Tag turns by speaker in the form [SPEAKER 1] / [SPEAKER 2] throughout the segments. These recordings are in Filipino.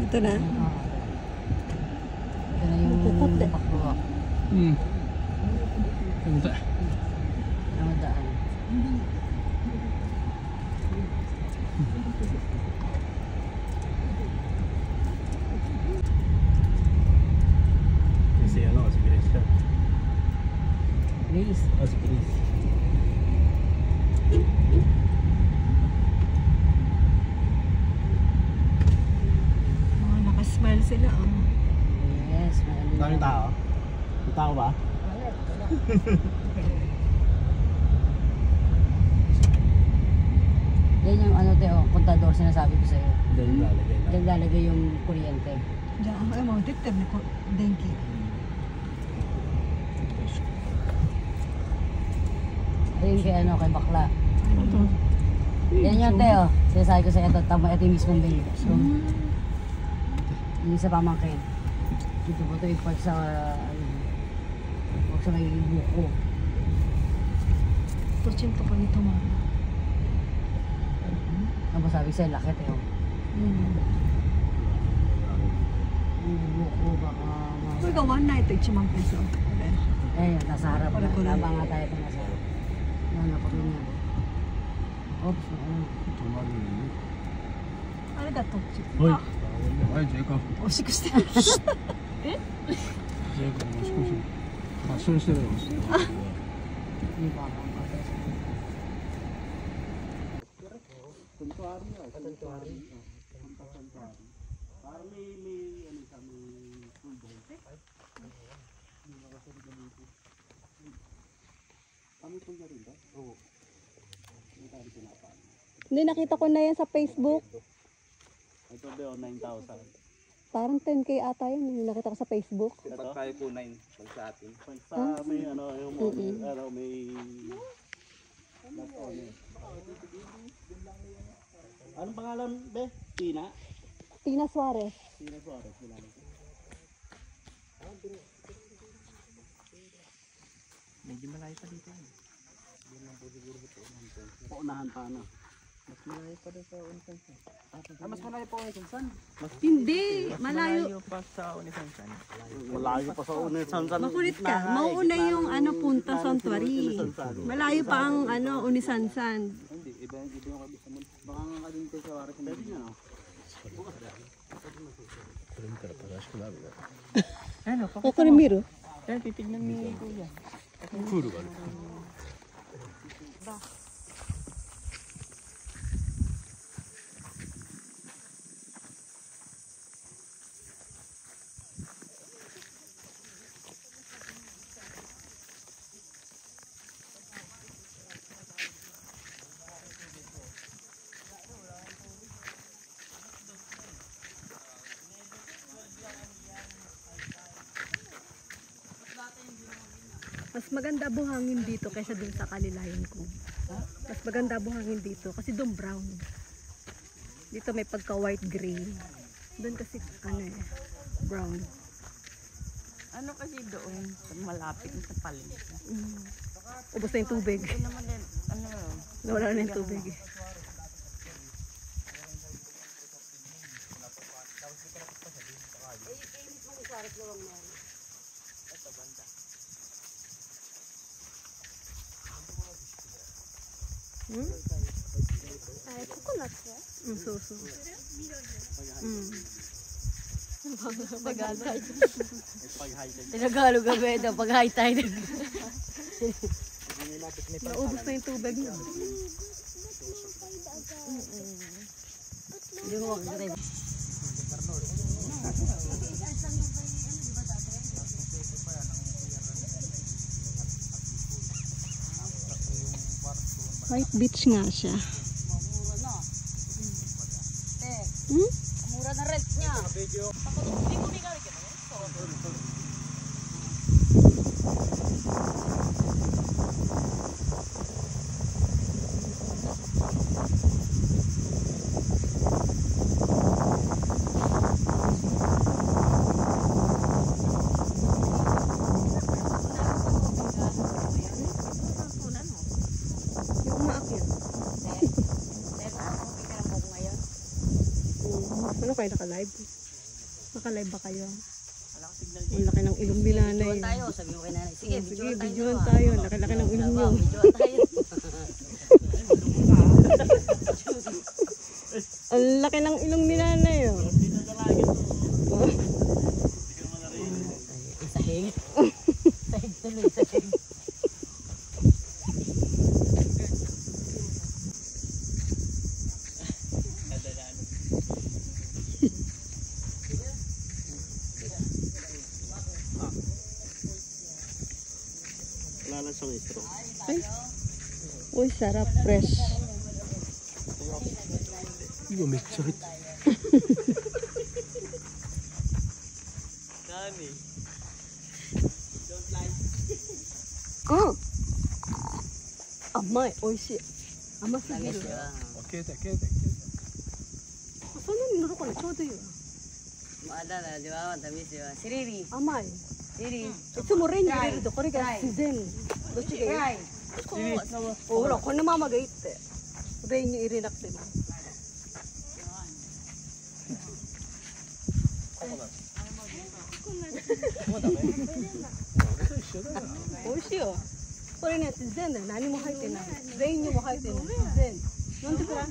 [SPEAKER 1] Ito na.
[SPEAKER 2] Ito na yung bakbawa.
[SPEAKER 3] Punta.
[SPEAKER 2] Namadaan.
[SPEAKER 3] Si ano, si Grace ka.
[SPEAKER 2] Grace.
[SPEAKER 3] Si Grace.
[SPEAKER 1] Oh, nakasmile sila. Oh.
[SPEAKER 2] Yes, maraming
[SPEAKER 3] Daming tao? May tao ba?
[SPEAKER 2] Yan yung ano Teo, kontador sinasabi ko sa'yo.
[SPEAKER 3] Diyan lalagay na.
[SPEAKER 2] Diyan lalagay yung kuryente.
[SPEAKER 1] Diyan, ay mo, dito na ko, denki.
[SPEAKER 2] Ayun kay ano, kay bakla.
[SPEAKER 1] Ano to?
[SPEAKER 2] Yan yung Teo, sinasabi ko sa'yo, ito yung mismong baby. So, hindi sa pamangkin. Dito po ito ipag sa, huwag sa may buko.
[SPEAKER 1] Porsyento ko nito, mama.
[SPEAKER 2] Ano ba sabi sa'yo, laki Teo? Yung buko, baka...
[SPEAKER 1] Uy, gawan na ito, 1 peso.
[SPEAKER 2] Ayun, nasa harap na.
[SPEAKER 1] Pare-pare.
[SPEAKER 2] Labang nga tayo ito nasa harap. Yan, napakinggan. Oops, ano.
[SPEAKER 1] Ano ka to?
[SPEAKER 3] Hoy! Ay, Jacob.
[SPEAKER 1] Oh, 60.
[SPEAKER 3] Jacob,もう少しファッションしてるよ。
[SPEAKER 2] Hindi pa ako.
[SPEAKER 3] Tuntuari na. Tuntuari. Para may ano siya, may full ball. Kami po na rin ba? Oo.
[SPEAKER 1] Hindi, nakita ko na yan sa Facebook.
[SPEAKER 3] Ito ba 9,000?
[SPEAKER 1] Parang 10K ata yun. Yung nakita ko sa Facebook.
[SPEAKER 3] Dapat tayo po 9 pag sa atin. Pag sa may ano, yung ano, may last on eh. Anong pangalan, be? Tina?
[SPEAKER 1] Tina Suarez.
[SPEAKER 3] Tina Suarez, kilala ko. Medyo malayo pa dito. Hindi lang po siguro ito. Paunahan pa na. Mas malayo pa doon sa Unisansan. Mas malayo pa Unisansan?
[SPEAKER 1] Hindi, malayo.
[SPEAKER 4] pa sa Unisansan.
[SPEAKER 3] Malayo pa sa Unisansan.
[SPEAKER 1] Makulit ka. Mauna yung ano punta Santuari. Malayo pa ang ano Unisansan.
[SPEAKER 3] Hindi, iba yung kabisa mo. Baka nga ka din tayo sa waras. Pwede nga no?
[SPEAKER 4] Ano?
[SPEAKER 1] Ako ni Miro.
[SPEAKER 4] Kaya titignan ni Kuya.
[SPEAKER 3] Kuro ba?
[SPEAKER 1] Mas maganda buhangin dito kaysa dun sa kalilayan ko. Mas maganda buhangin dito kasi dun brown. Dito may pagka white gray. Dun kasi ano eh, brown.
[SPEAKER 4] Ano kasi doon, malapit sa palengke.
[SPEAKER 1] Ubos na yung tubig.
[SPEAKER 4] Ito naman din, ano,
[SPEAKER 1] Nawala na yung tubig eh.
[SPEAKER 5] Ay, coconut ya?
[SPEAKER 1] Suso.
[SPEAKER 2] Tinagalog gabi ito pag high tide.
[SPEAKER 1] Naubos na yung tubig na.
[SPEAKER 2] Hindi mo makakatay.
[SPEAKER 1] White beach nga siya.
[SPEAKER 2] Mura na rent niya.
[SPEAKER 1] Yung umaakyat. Ano kayo naka-live? Nakalive ba kayo? Ang laki ng ilong ni nanay.
[SPEAKER 2] Videoan tayo, sabi mo kay nanay. Sige,
[SPEAKER 1] Sige,
[SPEAKER 2] videoan tayo.
[SPEAKER 1] videoan tayo. Laki-laki ng ilong nyo.
[SPEAKER 2] Videoan tayo.
[SPEAKER 1] Ang laki ng ilong ni nanay. Oh.
[SPEAKER 2] Sahig. Sahig tuloy, sahig.
[SPEAKER 3] Wala lang siyang straw.
[SPEAKER 1] Ay. Uy, sarap. Fresh.
[SPEAKER 3] 이거 맥주
[SPEAKER 1] Amay. Oishi. Amasigiru.
[SPEAKER 2] Tamis, di ba?
[SPEAKER 3] 오케이 오케이
[SPEAKER 1] So, ano niluro ko na? Chodo yun.
[SPEAKER 2] Maada na, di ba? Matamis, di ba? Si Riri.
[SPEAKER 1] Amay.
[SPEAKER 2] Riri.
[SPEAKER 1] いつもレンジ入れるとこれが自然。どっちがいい？ほら、このままがいいって。レンに入れなくても。美味しいよ。これね、自然だよ。何も入ってない。レンにも入ってない。自然。飲んでくらい。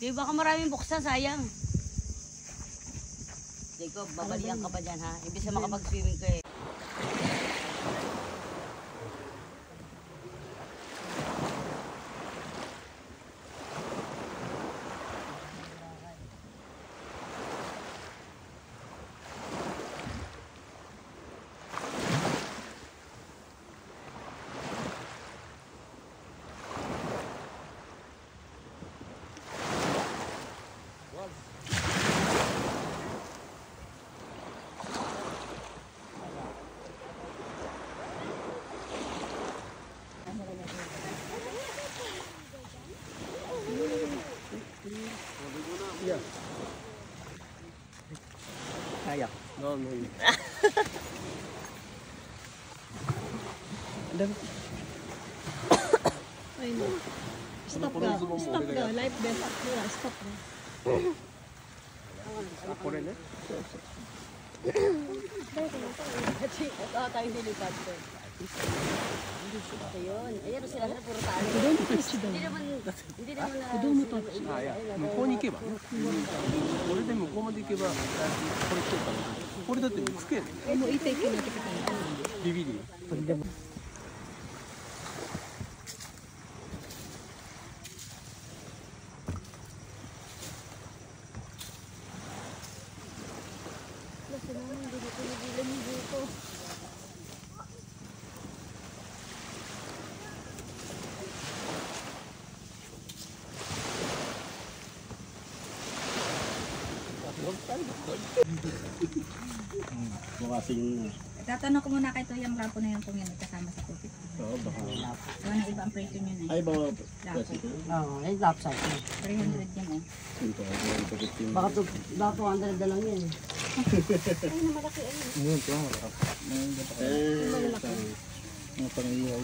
[SPEAKER 2] Di baka maraming buksan, sayang. Jacob, babalian ka pa dyan ha. Ibig sa makapag-swimming ka eh.
[SPEAKER 3] kaya. No.
[SPEAKER 1] Ay, no. Stop ka. Stop ka. Life vest. Stop ka.
[SPEAKER 3] これね。
[SPEAKER 2] Kasi ito tayo nilipad ko. Ito yun. Ayan sila sa puro tali. Hindi naman na...
[SPEAKER 3] あ、いや、向こうに行けば。これで向こうまで行けば、これ来てたの。これだってつけ。
[SPEAKER 1] もういいていけないとか。
[SPEAKER 3] ビビリ。でも。
[SPEAKER 6] Tatanong ko muna kay Tuyang Lapo na yung kung yan ay kasama sa kupit.
[SPEAKER 3] Oo, baka.
[SPEAKER 6] Gawa ng iba ang presyo niya na.
[SPEAKER 3] Ay, baka.
[SPEAKER 2] Oo, ay lopside.
[SPEAKER 6] 300 yan eh.
[SPEAKER 2] Baka 200 na lang yan.
[SPEAKER 3] Ang pangiyaw.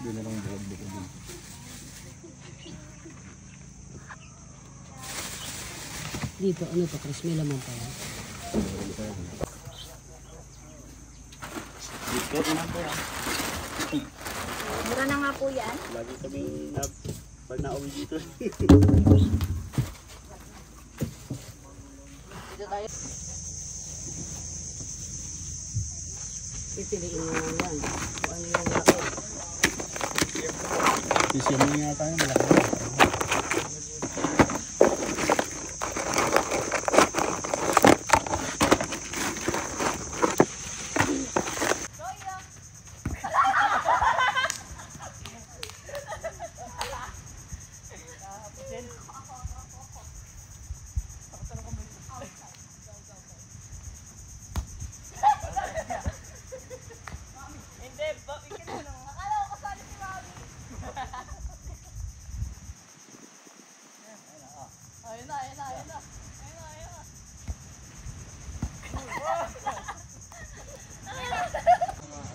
[SPEAKER 3] Doon na lang buwag din.
[SPEAKER 2] Dito, ano to, Chris? May laman pa yan.
[SPEAKER 6] Mura na nga po yan.
[SPEAKER 3] Lagi kami pag nauwi dito.
[SPEAKER 2] Dito tayo. Pipiliin mo lang yan. Kung ano yung laki.
[SPEAKER 3] Sisiyamin nga tayo, malaki.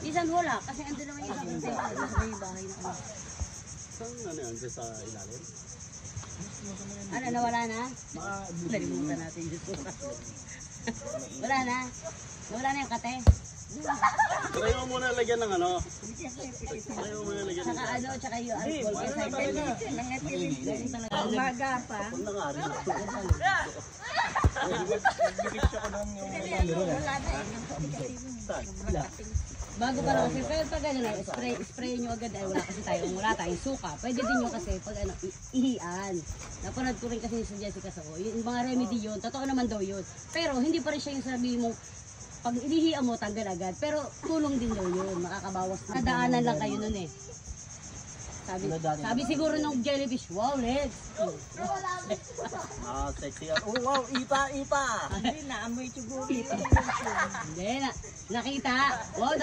[SPEAKER 2] Isang wala, kasi ando naman yung isang sa bahay na ano.
[SPEAKER 3] Saan ano yan? Diyan sa ilalim?
[SPEAKER 2] Ano, nawala na? Nalimutan natin yung suka. Wala na. Nawala na yung kate.
[SPEAKER 3] Try mo muna lagyan ng ano? Try mo muna lagyan ng...
[SPEAKER 2] Tsaka ano, tsaka yung alcohol. Kasi
[SPEAKER 4] Umaga pa.
[SPEAKER 2] bago pa lang kasi, pero pag ano na, spray nyo agad ay wala tayong suka. Pwede din nyo kasi pag ano, ihian. Napanood ko rin kasi sa Jessica Soho, yung mga remedy yun, totoo naman daw yun. Pero hindi pa rin siya yung sabi mo, pag inihian mo, tanggal agad. Pero tulong din daw yun, makakabawas. Nadaanan lang kayo nun eh. Sabi siguro ng jellyfish, wow, legs.
[SPEAKER 3] Ah, sexy yan. Oh, wow, ipa!
[SPEAKER 4] Hindi na, amoy siguro.
[SPEAKER 2] Hindi, nakita. Wow,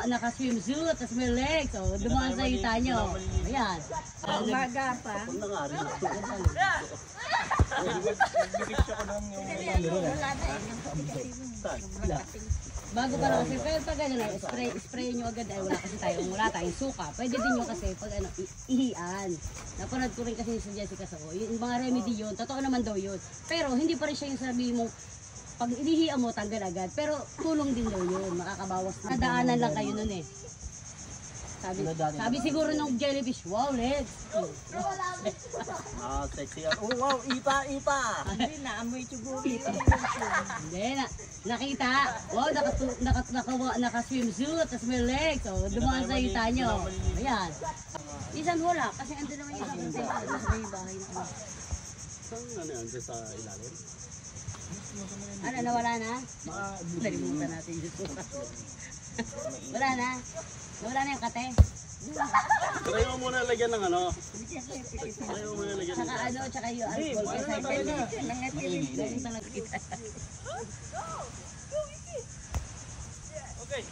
[SPEAKER 2] naka-swimsuit, tapos may legs. O, dumaan sa hita nyo. Ayan.
[SPEAKER 4] Umaga pa.
[SPEAKER 2] Bago pa lang kasi, pero pag ano na, spray nyo agad ay wala tayong suka. Pwede din nyo kasi pag ano, ihian. Napanood ko rin kasi sa Jessica Soho, yung mga remedy yun, totoo naman daw yun. Pero hindi pa rin siya yung sabi mo, pag inihian mo, tanggal agad. Pero tulong din daw yun, makakabawas. Nadaanan lang kayo nun eh. Sabi siguro ng jellyfish, wow, legs.
[SPEAKER 3] Ah, sexy yan. Oh, wow, ipa!
[SPEAKER 4] Hindi na, amoy siguro.
[SPEAKER 2] Hindi, nakita. Wow, naka-swimsuit, tapos may legs. O, dumaan sa hita nyo. Ayan. Isan wala, kasi ando naman yung bahay na.
[SPEAKER 3] Saan ano yan? Diyan sa ilalim?
[SPEAKER 2] Ano, nawala na? Nalimutan natin yung suka. Wala na. Nawala na yung kate.
[SPEAKER 3] Try mo muna lagyan ng ano? Try mo muna lagyan ng...
[SPEAKER 2] Tsaka ano, tsaka yung alcohol. Kasi
[SPEAKER 3] Okay.